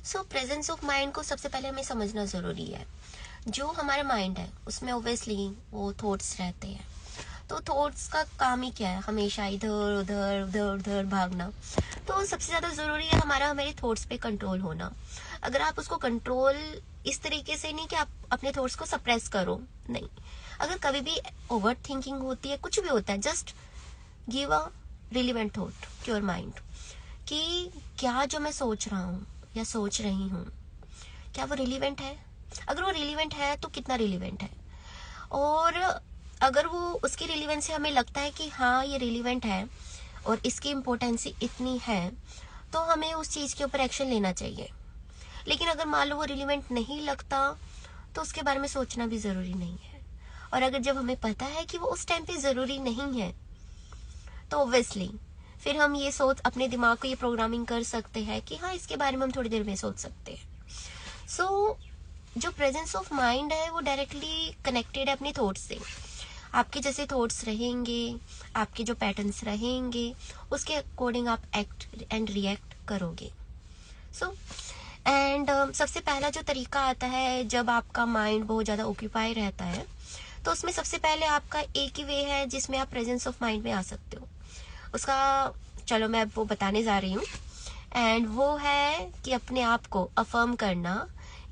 So presence of mind को सबसे पहले हमें समझना जरूरी है। जो हमारा माइंड है उसमें ऑब्वियसली वो थॉट्स रहते हैं। तो थॉट्स का काम ही क्या है, हमेशा इधर उधर उधर उधर भागना। तो सबसे ज्यादा जरूरी है हमारे थॉट्स पे कंट्रोल होना। अगर आप उसको कंट्रोल इस तरीके से नहीं कि आप अपने थॉट्स को सप्रेस करो, नहीं। अगर कभी भी ओवर थिंकिंग होती है, कुछ भी होता है, just give a relevant thought to your mind कि क्या जो मैं सोच रहा हूँ या सोच रही हूँ, क्या वो रिलीवेंट है। अगर वो रिलीवेंट है तो कितना रिलीवेंट है, और अगर वो उसकी रिलीवेंस से हमें लगता है कि हाँ ये रिलीवेंट है और इसकी इम्पोर्टेंसी इतनी है, तो हमें उस चीज के ऊपर एक्शन लेना चाहिए। लेकिन अगर मान लो वो रिलीवेंट नहीं लगता तो उसके बारे में सोचना भी जरूरी नहीं है। और अगर जब हमें पता है कि वो उस टाइम पे जरूरी नहीं है, तो ऑब्वियसली फिर हम ये सोच अपने दिमाग को ये प्रोग्रामिंग कर सकते हैं कि हाँ इसके बारे में हम थोड़ी देर में सोच सकते हैं। सो जो प्रेजेंस ऑफ माइंड है वो डायरेक्टली कनेक्टेड है अपने थॉट्स से। आपके जैसे थॉट्स रहेंगे, आपके जो पैटर्न्स रहेंगे, उसके अकॉर्डिंग आप एक्ट एंड रिएक्ट करोगे। सो एंड सबसे पहला जो तरीका आता है जब आपका माइंड बहुत ज़्यादा ऑक्यूपाई रहता है, तो उसमें सबसे पहले आपका एक ही वे है जिसमें आप प्रेजेंस ऑफ माइंड में आ सकते हो। उसका चलो मैं वो बताने जा रही हूँ। एंड वो है कि अपने आप को अफर्म करना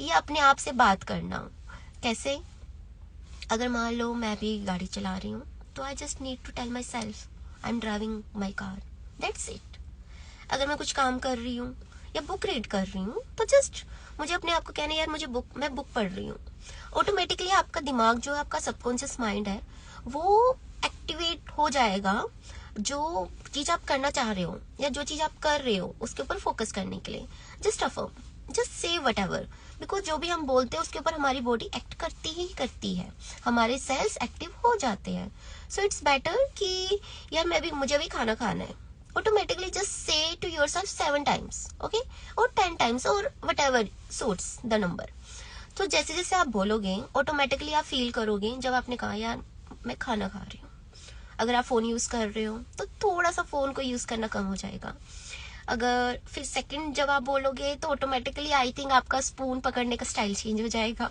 या अपने आप से बात करना। कैसे? अगर मान लो मैं भी गाड़ी चला रही हूँ, तो I just need to tell myself I am driving my car, that's it. अगर मैं कुछ काम कर रही हूँ या बुक रीड कर रही हूँ, तो जस्ट मुझे अपने आप को कहना, यार मैं बुक पढ़ रही हूँ। ऑटोमेटिकली आपका दिमाग, जो आपका सबकॉन्शियस माइंड है, वो एक्टिवेट हो जाएगा जो चीज आप करना चाह रहे हो या जो चीज आप कर रहे हो उसके ऊपर फोकस करने के लिए। Just affirm, just say what ever, because जो भी हम बोलते हैं उसके ऊपर हमारी बॉडी एक्ट करती ही करती है, हमारे सेल्स एक्टिव हो जाते हैं। सो इट्स बेटर कि यार मुझे भी खाना खाना है। Automatically just say to yourself 7 times, okay, और 10 times और whatever suits the number. तो जैसे जैसे आप बोलोगे ऑटोमेटिकली आप फील करोगे, जब आपने कहा यार मैं खाना खा रही हूँ। अगर आप फोन यूज कर रहे हो तो थोड़ा सा फोन को यूज करना कम हो जाएगा। अगर फिर सेकंड जब आप बोलोगे तो ऑटोमेटिकली आई थिंक आपका स्पून पकड़ने का स्टाइल चेंज हो जाएगा।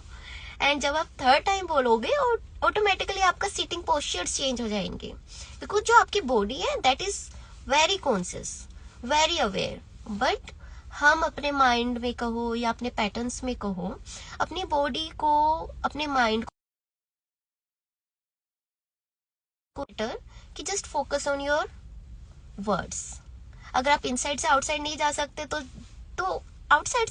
एंड जब आप थर्ड टाइम बोलोगे ऑटोमेटिकली आपका सीटिंग पोस्चर चेंज हो जाएंगे, बिकॉज जो आपकी बॉडी है that is very conscious, very aware. But हम अपने माइंड में कहो या अपने पैटर्न्स में कहो, अपनी बॉडी को, अपने माइंड को कि just focus on your words. अगर आप इनसाइड से आउटसाइड नहीं जा सकते तो आउटसाइड